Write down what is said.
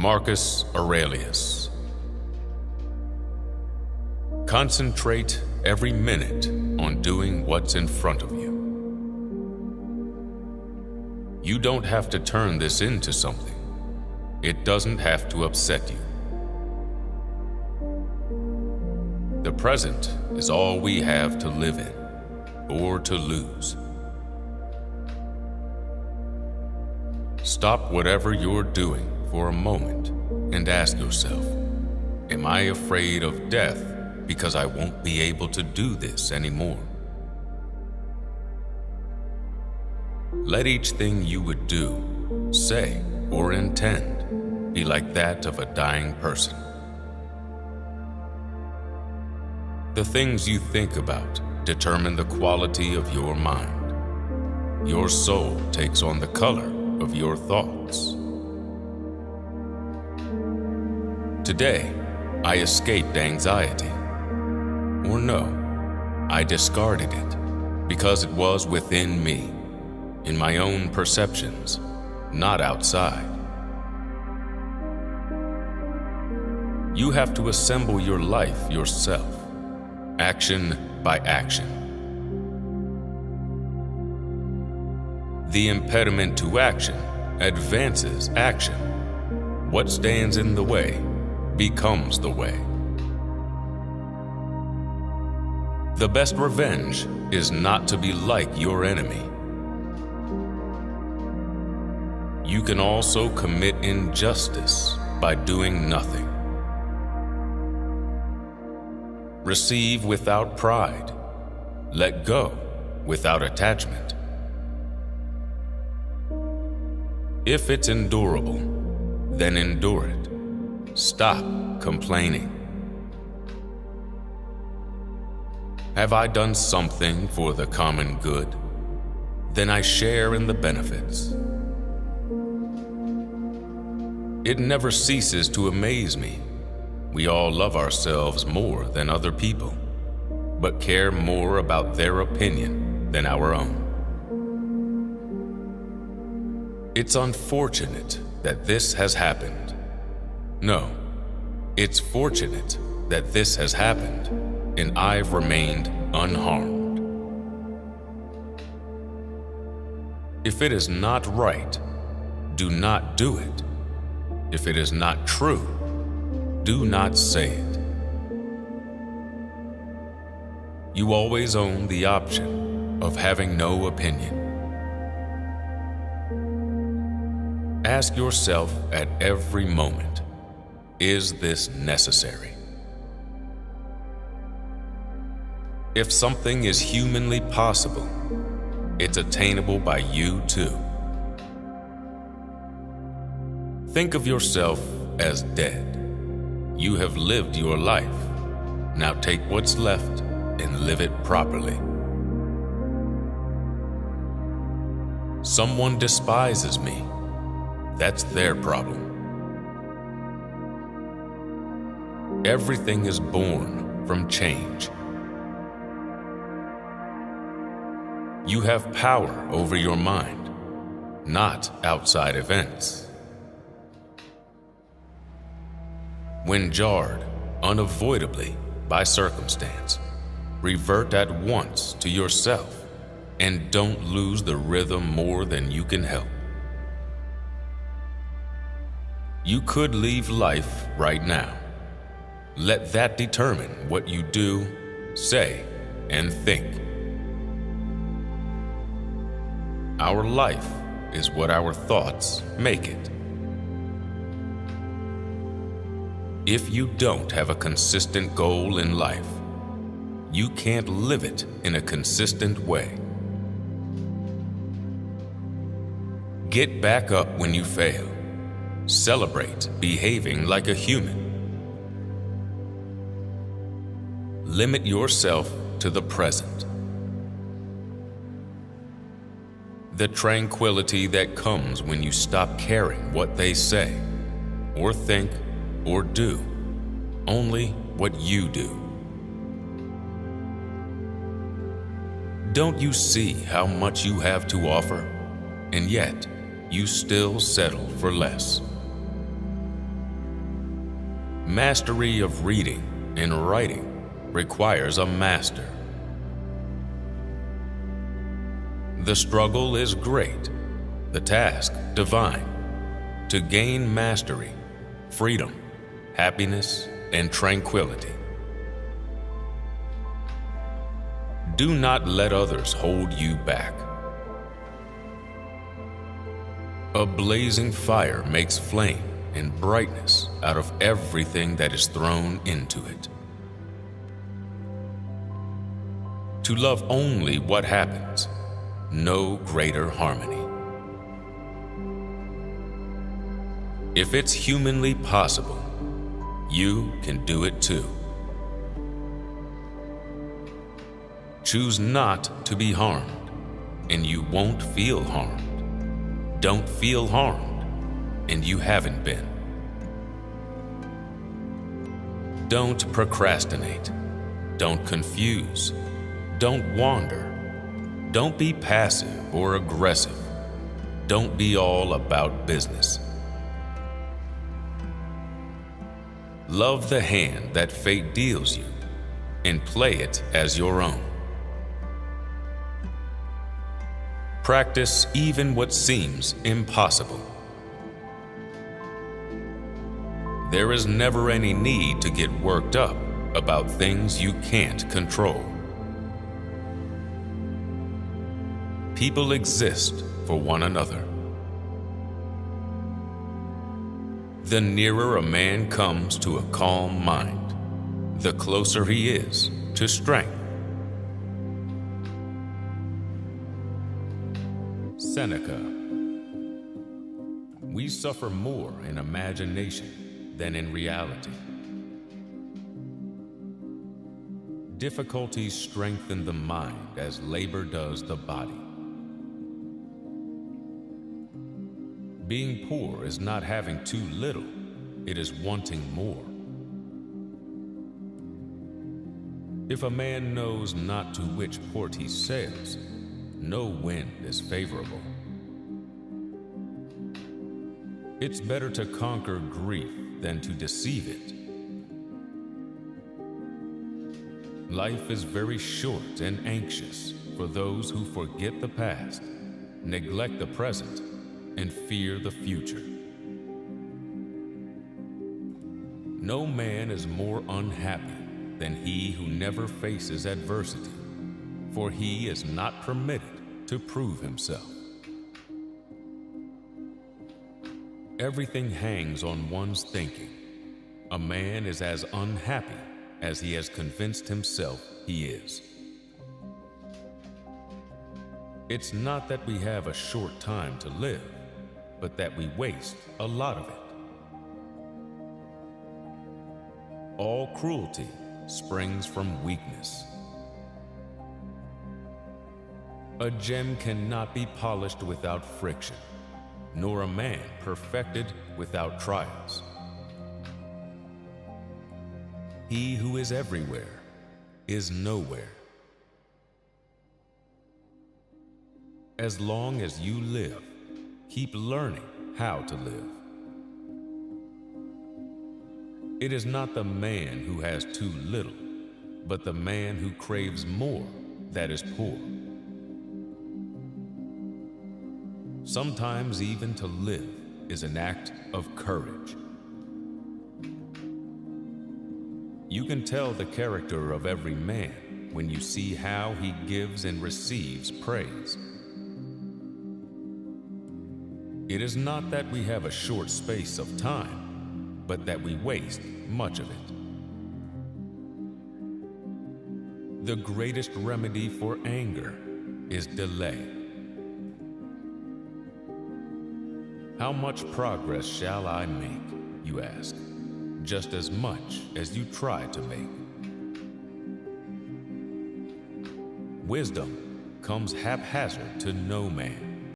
Marcus Aurelius. Concentrate every minute on doing what's in front of you. You don't have to turn this into something. It doesn't have to upset you. The present is all we have to live in, or to lose. Stop whatever you're doing for a moment and ask yourself, am I afraid of death because I won't be able to do this anymore? Let each thing you would do, say, or intend be like that of a dying person. The things you think about determine the quality of your mind. Your soul takes on the color of your thoughts. Today, I escaped anxiety. Or no, I discarded it because it was within me, in my own perceptions, not outside. You have to assemble your life yourself, action by action. The impediment to action advances action. What stands in the way becomes the way. The best revenge is not to be like your enemy. You can also commit injustice by doing nothing. Receive without pride. Let go without attachment. If it's endurable, then endure it. Stop complaining. Have I done something for the common good? Then I share in the benefits. It never ceases to amaze me. We all love ourselves more than other people, but care more about their opinion than our own. It's unfortunate that this has happened. No, it's fortunate that this has happened, and I've remained unharmed. If it is not right, do not do it. If it is not true, do not say it. You always own the option of having no opinion. Ask yourself at every moment, is this necessary? If something is humanly possible, it's attainable by you too. Think of yourself as dead. You have lived your life. Now take what's left and live it properly. Someone despises me. That's their problem. Everything is born from change. You have power over your mind, not outside events. When jarred unavoidably by circumstance, revert at once to yourself and don't lose the rhythm more than you can help. You could leave life right now. Let that determine what you do, say, and think. Our life is what our thoughts make it. If you don't have a consistent goal in life, you can't live it in a consistent way. Get back up when you fail. Celebrate behaving like a human. Limit yourself to the present. The tranquility that comes when you stop caring what they say, or think, or do, only what you do. Don't you see how much you have to offer, and yet you still settle for less? Mastery of reading and writing requires a master. The struggle is great, the task divine, to gain mastery, freedom, happiness, and tranquility. Do not let others hold you back. A blazing fire makes flame and brightness out of everything that is thrown into it. To love only what happens, no greater harmony. If it's humanly possible, you can do it too. Choose not to be harmed, and you won't feel harmed. Don't feel harmed, and you haven't been. Don't procrastinate. Don't confuse. Don't wander. Don't be passive or aggressive. Don't be all about business. Love the hand that fate deals you, and play it as your own. Practice even what seems impossible. There is never any need to get worked up about things you can't control. People exist for one another. The nearer a man comes to a calm mind, the closer he is to strength. Seneca. We suffer more in imagination than in reality. Difficulties strengthen the mind as labor does the body. Being poor is not having too little, it is wanting more. If a man knows not to which port he sails, no wind is favorable. It's better to conquer grief than to deceive it. Life is very short and anxious for those who forget the past, neglect the present, and fear the future. No man is more unhappy than he who never faces adversity, for he is not permitted to prove himself. Everything hangs on one's thinking. A man is as unhappy as he has convinced himself he is. It's not that we have a short time to live, but that we waste a lot of it. All cruelty springs from weakness. A gem cannot be polished without friction, nor a man perfected without trials. He who is everywhere is nowhere. As long as you live, keep learning how to live. It is not the man who has too little, but the man who craves more that is poor. Sometimes even to live is an act of courage. You can tell the character of every man when you see how he gives and receives praise. It is not that we have a short space of time, but that we waste much of it. The greatest remedy for anger is delay. How much progress shall I make, you ask, just as much as you try to make. Wisdom comes haphazard to no man.